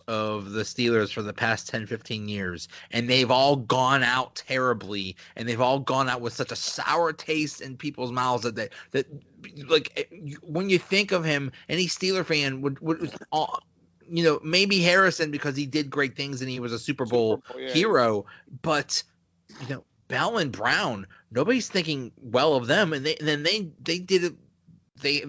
of the Steelers for the past 10, 15 years, and they've all gone out terribly, and they've all gone out with such a sour taste in people's mouths that like when you think of him, any Steeler fan would maybe Harrison because he did great things and he was a Super Bowl hero, but Bell and Brown, nobody's thinking well of them, and then they did it. They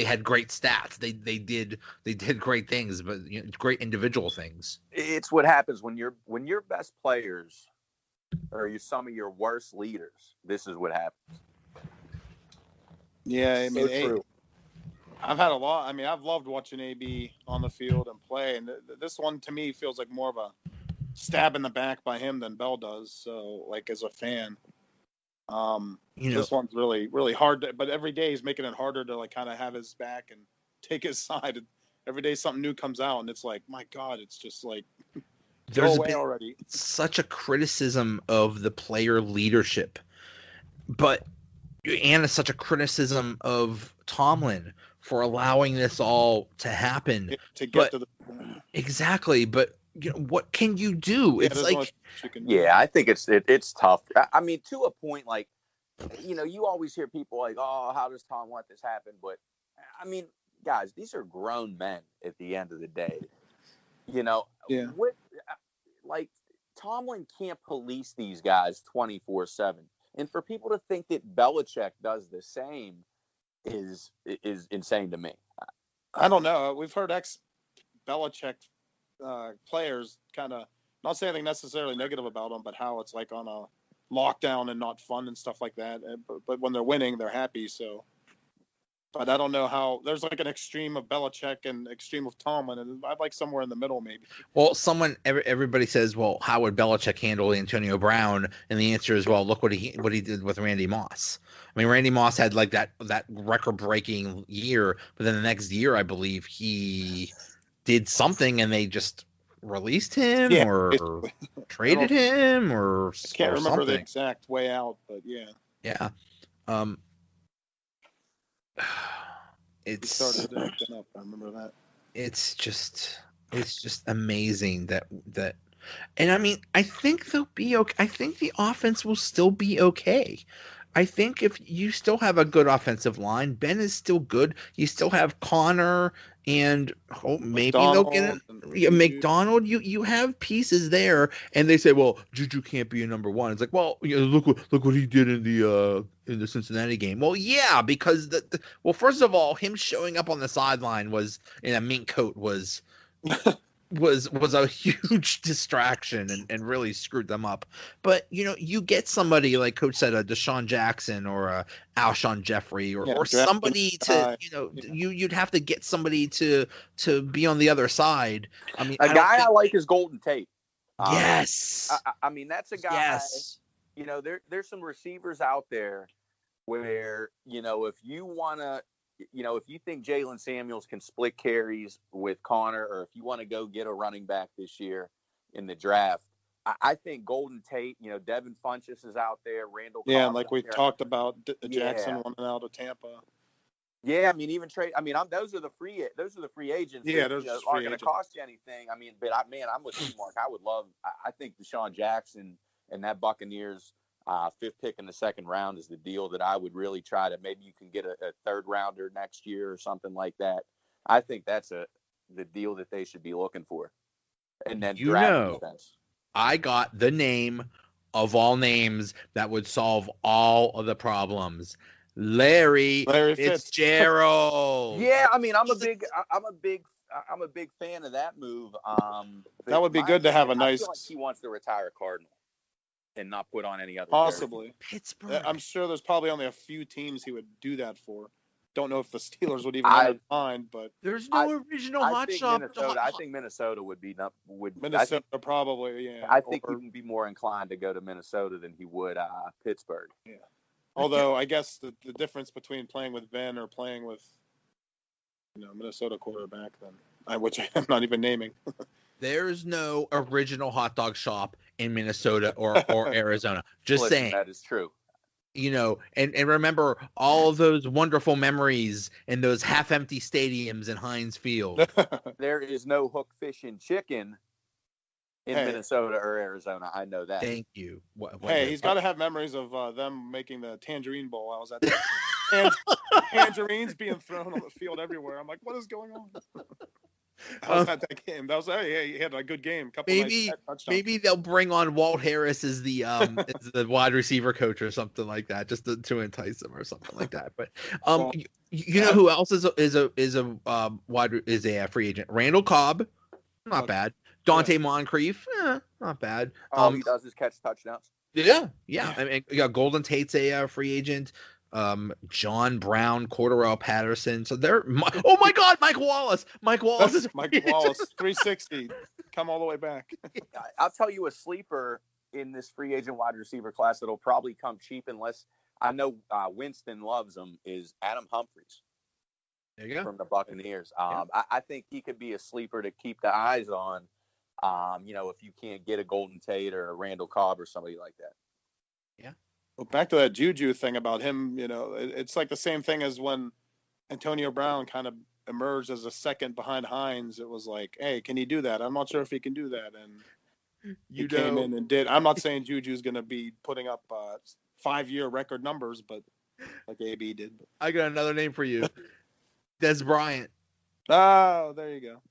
had great stats. They did great things, but great individual things. It's what happens when your best players are some of your worst leaders. This is what happens. Yeah, I mean, true. I've had a lot. I mean, I've loved watching AB on the field and play, and this one to me feels like more of a stab in the back by him than Bell does. So, like as a fan. This one's really, really hard, but every day he's making it harder to like kind of have his back and take his side. And every day something new comes out, and it's like, my God, it's just like there's been already such a criticism of the player leadership, and such a criticism of Tomlin for allowing this all to happen. Exactly, but what can you do? It's like, I think it's tough. I mean, to a point, like, you always hear people like, oh, how does Tom let this happen? But I mean, guys, these are grown men at the end of the day. Like Tomlin can't police these guys 24/7. And for people to think that Belichick does the same is insane to me. I don't know. We've heard ex-Belichick players kind of not say anything necessarily negative about them, but how it's like on a lockdown and not fun and stuff like that. But when they're winning, they're happy. So, but I don't know how there's like an extreme of Belichick and extreme of Tomlin, and I'd like somewhere in the middle maybe. Well, everybody says, well, how would Belichick handle Antonio Brown? And the answer is, well, look what he did with Randy Moss. I mean, Randy Moss had like that record-breaking year, but then the next year, I believe he did something and they just released him or traded him or I can't remember something. The exact way out, but yeah. Yeah. He started acting up. I remember that. It's just amazing that and I mean, I think they'll be okay. I think the offense will still be okay. I think if you still have a good offensive line, Ben is still good. You still have Connor and maybe they'll get McDonald. You have pieces there, and they say, well, Juju can't be a number one. It's like, well, look what he did in the Cincinnati game. Well, yeah, because first of all, him showing up on the sideline was in a mink coat was a huge distraction and really screwed them up. But you get somebody like Coach said, a Deshaun Jackson or a Alshon Jeffrey or somebody to you'd have to get somebody to be on the other side. I mean, I like is Golden Tate. Yes, I mean that's a guy. Yes, there's some receivers out there where if you want to. If you think Jalen Samuels can split carries with Connor, or if you want to go get a running back this year in the draft, I think Golden Tate, Devin Funchess is out there, Randall. Yeah, like we talked about Jackson running out of Tampa. Yeah, I mean, even trade. I mean, those are the free agents. Yeah, those aren't going to cost you anything. I mean, but I'm with you, Mark. I would love. I think Deshaun Jackson and that Buccaneers. Fifth pick in the second round is the deal that I would really try to. Maybe you can get a third rounder next year or something like that. I think that's the deal that they should be looking for. And then defense. I got the name of all names that would solve all of the problems. Larry Fitzgerald. Yeah, I mean, I'm a big fan of that move. That would be good to have a nice. I feel like he wants to retire Cardinal. And not put on any other. Possibly. Pittsburgh. I'm sure there's probably only a few teams he would do that for. Don't know if the Steelers would even mind, but there's no original hot shop. I think Minnesota would be Minnesota probably. Yeah. I think he would be more inclined to go to Minnesota than he would Pittsburgh. Yeah. Although I guess the difference between playing with Ben or playing with Minnesota quarterback, which I'm not even naming. There's no original hot dog shop in Minnesota or Arizona. Just saying. That is true. and remember all of those wonderful memories in those half-empty stadiums in Heinz Field. There is no hook, fish, and chicken in Hey. Minnesota or Arizona. I know that. Thank you. Hey, he's got to have memories of them making the Tangerine Bowl. I was at the tangerines being thrown on the field everywhere. I'm like, what is going on? I was at that game. That was he had a good game. Maybe they'll bring on Walt Harris as the as the wide receiver coach or something like that, just to entice him or something like that. But you know who else is a free agent? Randall Cobb, not bad. Dante Moncrief, not bad. All he does is catch touchdowns. Yeah. I mean, Golden Tate's a free agent. John Brown, Cordarrelle Patterson. So they're oh my God, Mike Wallace. Mike Wallace, 360, come all the way back. I'll tell you a sleeper in this free agent wide receiver class that'll probably come cheap unless I know Winston loves him is Adam Humphries. There you go. From the Buccaneers. I think he could be a sleeper to keep the eyes on. If you can't get a Golden Tate or a Randall Cobb or somebody like that. Yeah. Well, back to that Juju thing about him, it's like the same thing as when Antonio Brown kind of emerged as a second behind Hines. It was like, hey, can he do that? I'm not sure if he can do that. And he came in and did. I'm not saying Juju's going to be putting up 5-year record numbers, but like AB did. I got another name for you. Des Bryant. Oh, there you go.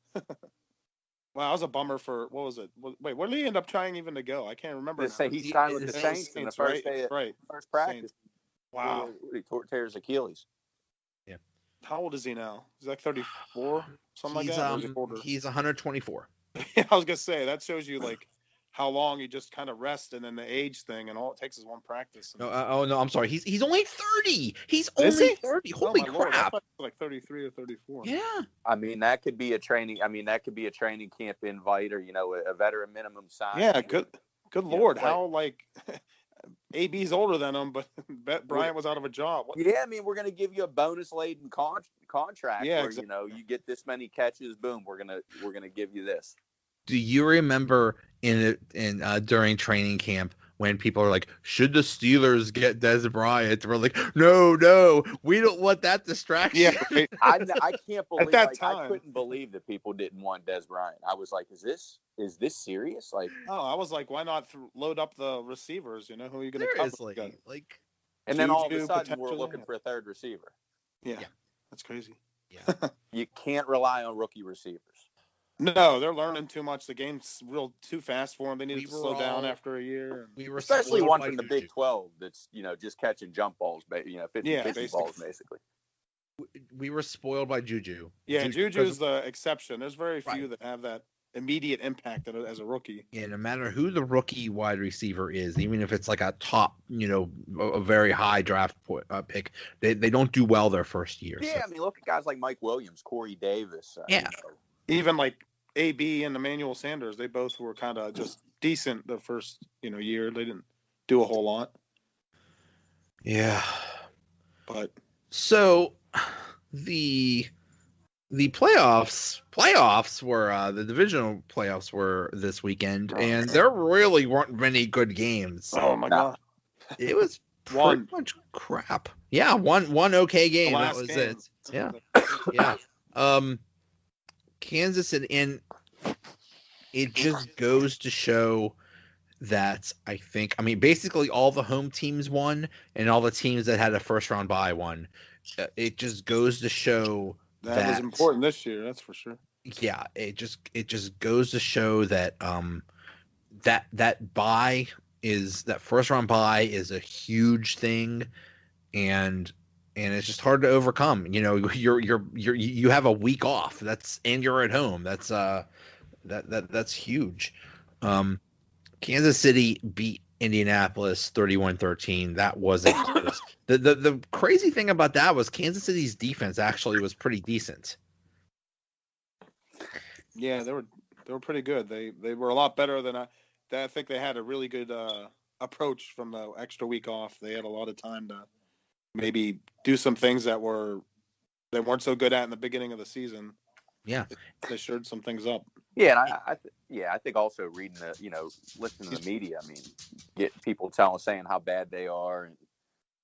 Wow, that was a bummer for, what was it? Wait, where did he end up trying even to go? I can't remember. He signed with the Saints in the first day, first practice. Saints. Wow. He tore his Achilles. Yeah. How old is he now? He's like 34, something like that? He's 124. Yeah, I was going to say, that shows you like how long you just kind of rest and then the age thing and all it takes is one practice. No, I'm sorry. He's only 30. He's only 30. Holy crap. Lord, like 33 or 34. Yeah. I mean, that could be a training camp invite or, a veteran minimum sign. Yeah, good Lord. How like AB's older than him, but Bryant was out of a job. Yeah, I mean, we're going to give you a bonus-laden contract where, exactly. You get this many catches, boom, we're going to give you this. Do you remember during training camp when people are like, should the Steelers get Des Bryant? We're like, no, we don't want that distraction. Yeah, I can't believe at that time. I couldn't believe that people didn't want Des Bryant. I was like, is this serious? Like, I was like, why not load up the receivers? Who are you going to cover? Like, and then all of a sudden we're looking for a third receiver. Yeah. That's crazy. Yeah, you can't rely on rookie receivers. No, they're learning too much. The game's too fast for them. They need to slow down after a year. Especially one from the Big 12 that's, just catching jump balls, 50 balls, basically. We were spoiled by Juju. Yeah, Juju's the exception. There's very few that have that immediate impact as a rookie. Yeah, no matter who the rookie wide receiver is, even if it's like a top, a very high draft pick, they don't do well their first year. Yeah, so. I mean, look at guys like Mike Williams, Corey Davis. Even like AB and Emmanuel Sanders, they both were kind of just decent the first, year. They didn't do a whole lot. Yeah. But so the playoffs were the divisional playoffs were this weekend, and there really weren't many good games. Oh my God. It was pretty much crap. Yeah, one okay game. That was game. It. Yeah. Yeah. Kansas and it just goes to show that basically all the home teams won and all the teams that had a first round bye won. It just goes to show that was important this year, that's for sure. Yeah, it just goes to show that that first round bye is a huge thing, and it's just hard to overcome. You have a week off. And you're at home. That's huge. Kansas City beat Indianapolis 31-13. That wasn't close. The crazy thing about that was Kansas City's defense actually was pretty decent. Yeah, they were pretty good. They were a lot better than I think they had a really good approach from the extra week off. They had a lot of time to maybe do some things they weren't so good at in the beginning of the season. Yeah, they shored some things up. Yeah, and I think also reading listening to the media. I mean, get people saying how bad they are, and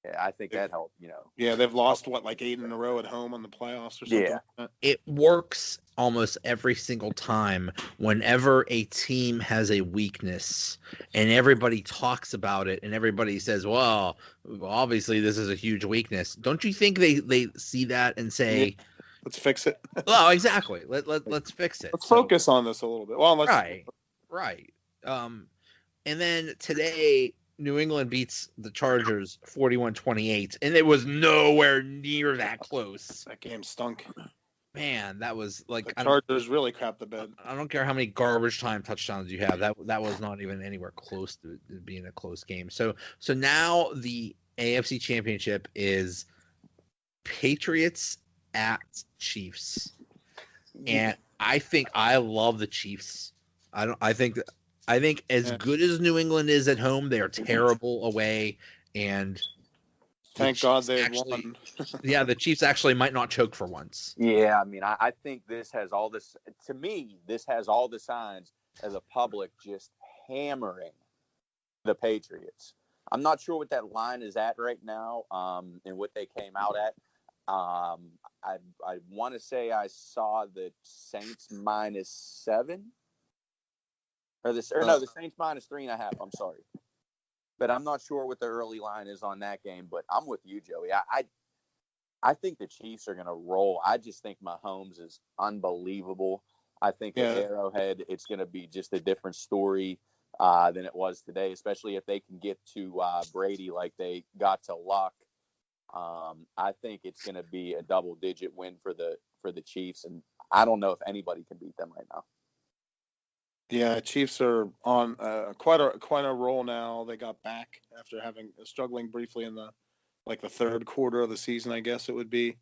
Yeah, I think that helped. You know. Yeah, they've lost like 8 in a row at home in the playoffs or something. Yeah. Like that. It works almost every single time whenever a team has a weakness and everybody talks about it and everybody says, well, obviously this is a huge weakness. Don't you think they see that and say, Let's fix it. oh, exactly. Let's fix it. Let's focus on this a little bit. Well, Right. And then today, New England beats the Chargers 41-28, and it was nowhere near that close. That game stunk. Man, that was like the Chargers really crapped the bed. I don't care how many garbage time touchdowns you have. That was not even anywhere close to being a close game. So now the AFC Championship is Patriots at Chiefs, and I love the Chiefs. I think as good as New England is at home, they are terrible away, and thank God they won. Yeah, the Chiefs actually might not choke for once. Yeah, I mean, I think this has all this. To me, this has all the signs as a public just hammering the Patriots. I'm not sure what that line is at right now, and what they came out at. I want to say I saw the Saints -7, or the Saints -3.5. I'm sorry, but I'm not sure what the early line is on that game. But I'm with you, Joey. I think the Chiefs are going to roll. I just think Mahomes is unbelievable. I think at Arrowhead, it's going to be just a different story than it was today, especially if they can get to Brady like they got to Luck. I think it's going to be a double-digit win for the Chiefs, and I don't know if anybody can beat them right now. Yeah, Chiefs are on quite a roll now. They got back after struggling briefly in the third quarter of the season, I guess it would be.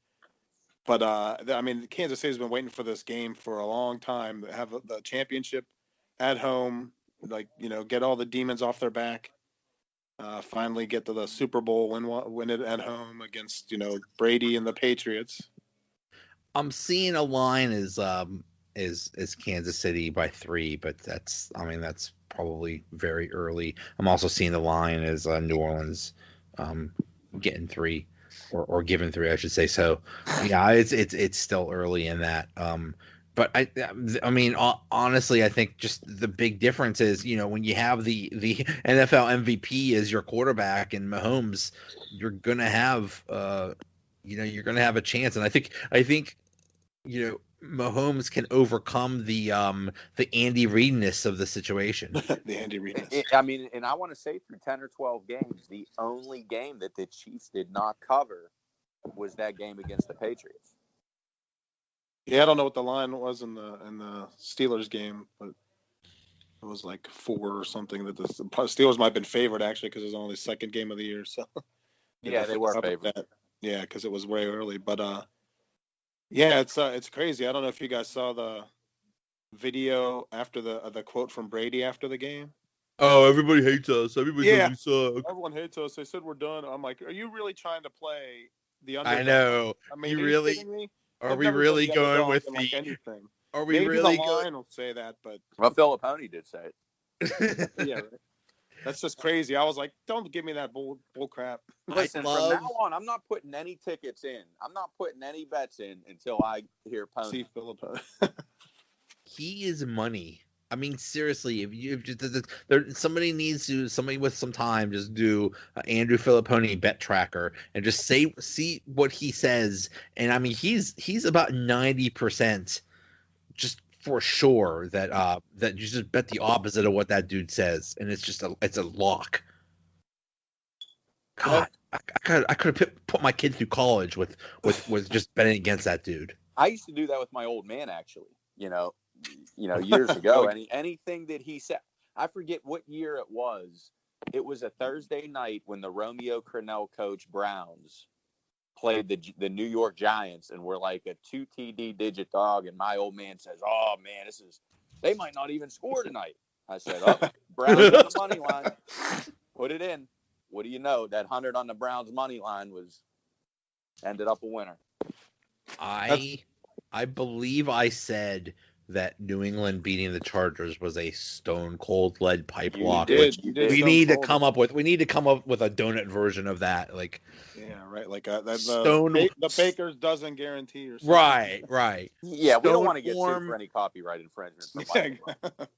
But I mean, Kansas City's been waiting for this game for a long time. To have the championship at home, get all the demons off their back. Finally get to the Super Bowl, win it at home against Brady and the Patriots. I'm seeing a line is Kansas City by 3, but that's probably very early. I'm also seeing the line as New Orleans getting 3 or given 3, I should say. So yeah, it's still early in that. But I mean, honestly, I think just the big difference is, when you have the NFL MVP as your quarterback and Mahomes, you're gonna have you're gonna have a chance. And I think Mahomes can overcome the Andy Reidness of the situation. The Andy Reidness. I mean, and I want to say through 10 or 12 games, the only game that the Chiefs did not cover was that game against the Patriots. Yeah, I don't know what the line was in the Steelers game, but it was like 4 or something. That the Steelers might have been favored actually because it was only the second game of the year. So yeah, they were favored. Yeah, because it was way early. But yeah, it's crazy. I don't know if you guys saw the video after the quote from Brady after the game. Oh, everybody hates us. Everybody says we suck. Everyone hates us. They said we're done. I'm like, are you really trying to play the underdog? I know. I mean, you are really? you kidding me? Are we really going with the? Anything. Are we Maybe really the line will say that, but well, Filippone did say it. Yeah, right. That's just crazy. I was like, don't give me that bull crap. Listen, from now on, I'm not putting any tickets in. I'm not putting any bets in until I hear Pony. See Filippone. He is money. I mean, seriously, somebody with some time, just do Andrew Filippone bet tracker and just see what he says. And I mean, he's about 90% just for sure that you just bet the opposite of what that dude says, and it's a lock. God, I could have put my kid through college with just betting against that dude. I used to do that with my old man, actually. Years ago. Anything that he said, I forget what year it was. It was a Thursday night when the Romeo Crennel coach Browns played the New York Giants and were like a 2 TD digit dog. And my old man says, "Oh man, they might not even score tonight." I said, "Oh, Browns on the money line. Put it in." What do you know? That 100 on the Browns money line ended up a winner. I believe I said that New England beating the Chargers was a stone cold lead pipe You walk. did. Which You did we stone need to cold. come up with. We need to come up with a donut version of that. Like Yeah, right. Like Stone- the Baker's dozen guarantee or something. right. Yeah, we don't Stone want to get sued form. for any copyright infringement from Yeah. Michael.